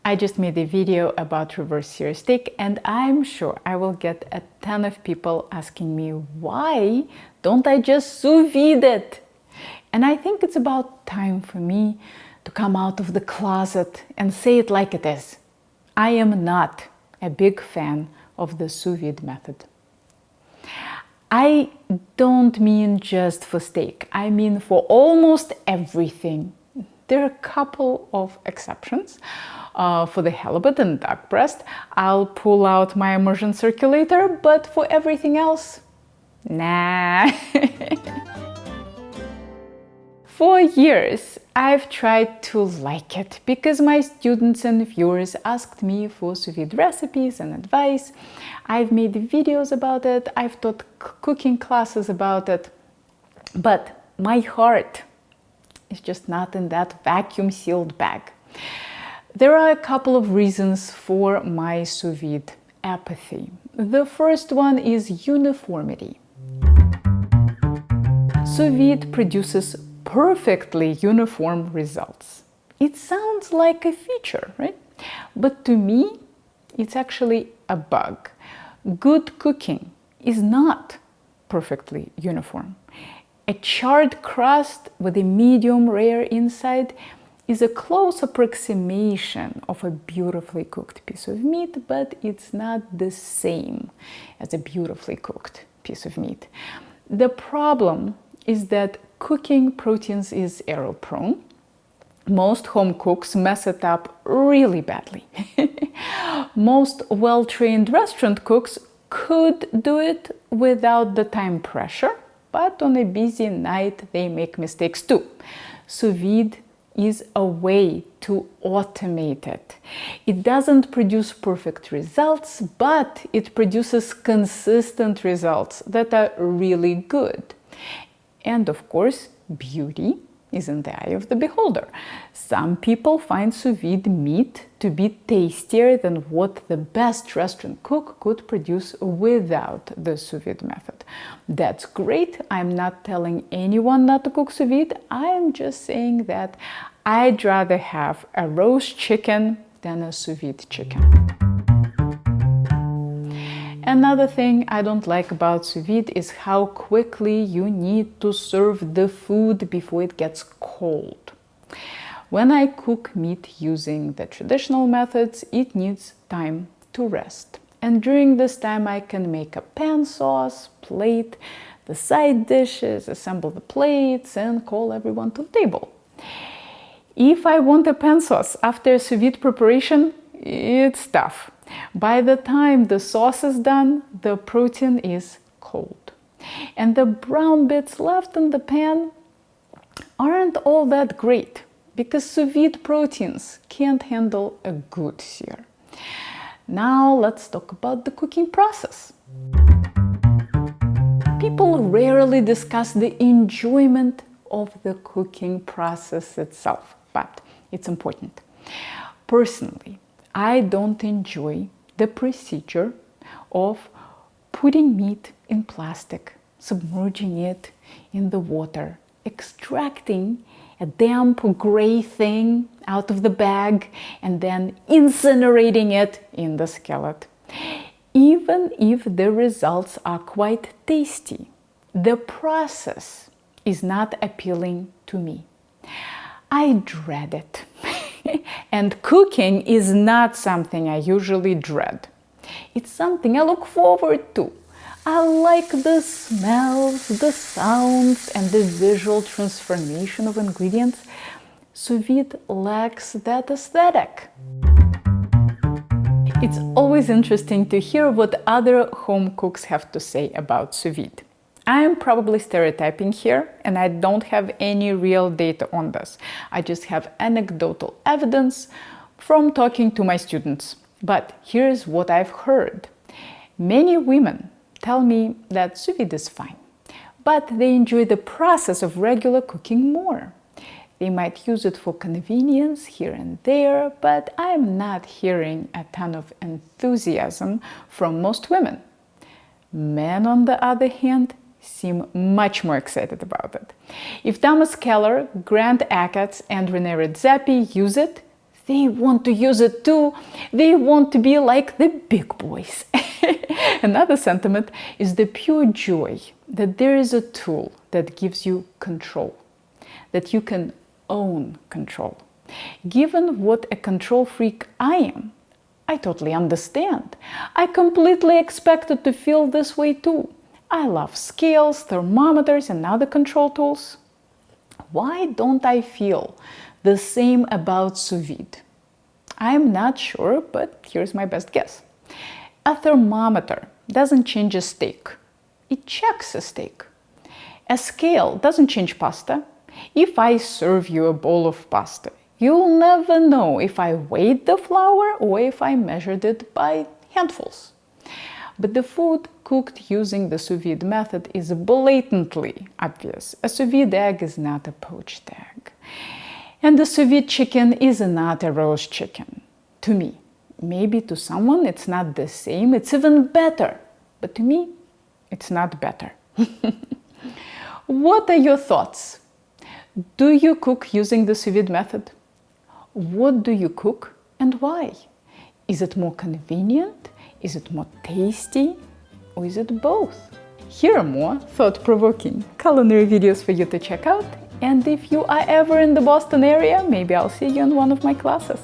I just made a video about reverse sear steak, and I'm sure I will get a ton of people asking me, why don't I just sous vide it? And I think it's about time for me to come out of the closet and say it like it is. I am not a big fan of the sous vide method. I don't mean just for steak, I mean for almost everything. There are a couple of exceptions. For the halibut and duck breast, I'll pull out my immersion circulator, but for everything else, nah. For years, I've tried to like it because my students and viewers asked me for sous vide recipes and advice. I've made videos about it, I've taught cooking classes about it, but my heart is just not in that vacuum-sealed bag. There are a couple of reasons for my sous vide apathy. The first one is uniformity. Sous vide produces perfectly uniform results. It sounds like a feature, right? But to me, it's actually a bug. Good cooking is not perfectly uniform. A charred crust with a medium rare inside is a close approximation of a beautifully cooked piece of meat, but it's not the same as a beautifully cooked piece of meat. The problem is that cooking proteins is error-prone. Most home cooks mess it up really badly. Most well-trained restaurant cooks could do it without the time pressure, but on a busy night they make mistakes too. Sous vide is a way to automate it. It doesn't produce perfect results, but it produces consistent results that are really good. And of course, beauty is in the eye of the beholder. Some people find sous vide meat to be tastier than what the best restaurant cook could produce without the sous vide method. That's great. I'm not telling anyone not to cook sous vide. I'm just saying that I'd rather have a roast chicken than a sous vide chicken. Another thing I don't like about sous vide is how quickly you need to serve the food before it gets cold. When I cook meat using the traditional methods, it needs time to rest. And during this time, I can make a pan sauce, plate the side dishes, assemble the plates, and call everyone to the table. If I want a pan sauce after sous vide preparation, it's tough. By the time the sauce is done, the protein is cold. And the brown bits left in the pan aren't all that great because sous vide proteins can't handle a good sear. Now let's talk about the cooking process. People rarely discuss the enjoyment of the cooking process itself, but it's important. Personally, I don't enjoy the procedure of putting meat in plastic, submerging it in the water, extracting a damp gray thing out of the bag, and then incinerating it in the skillet. Even if the results are quite tasty, the process is not appealing to me. I dread it. And cooking is not something I usually dread. It's something I look forward to. I like the smells, the sounds, and the visual transformation of ingredients. Sous vide lacks that aesthetic. It's always interesting to hear what other home cooks have to say about sous vide. I'm probably stereotyping here, and I don't have any real data on this. I just have anecdotal evidence from talking to my students. But here's what I've heard. Many women tell me that sous vide is fine, but they enjoy the process of regular cooking more. They might use it for convenience here and there, but I'm not hearing a ton of enthusiasm from most women. Men, on the other hand, seem much more excited about it. If Thomas Keller, Grant Achatz, and Renee Redzepi use it, They want to use it too. They want to be like the big boys. Another sentiment is the pure joy that there is a tool that gives you control, that you can own control. Given what a control freak I am, I totally understand. I completely expected to feel this way too. I love scales, thermometers, and other control tools. Why don't I feel the same about Sous-Vide? I'm not sure, but here's my best guess. A thermometer doesn't change a steak. It checks a steak. A scale doesn't change pasta. If I serve you a bowl of pasta, you'll never know if I weighed the flour or if I measured it by handfuls. But the food cooked using the sous-vide method is blatantly obvious. A sous-vide egg is not a poached egg. And the sous-vide chicken is not a roast chicken. To me. Maybe to someone it's not the same, it's even better. But to me, it's not better. What are your thoughts? Do you cook using the sous-vide method? What do you cook and why? Is it more convenient? Is it more tasty? Or is it both? Here are more thought-provoking culinary videos for you to check out. And if you are ever in the Boston area, maybe I'll see you in one of my classes.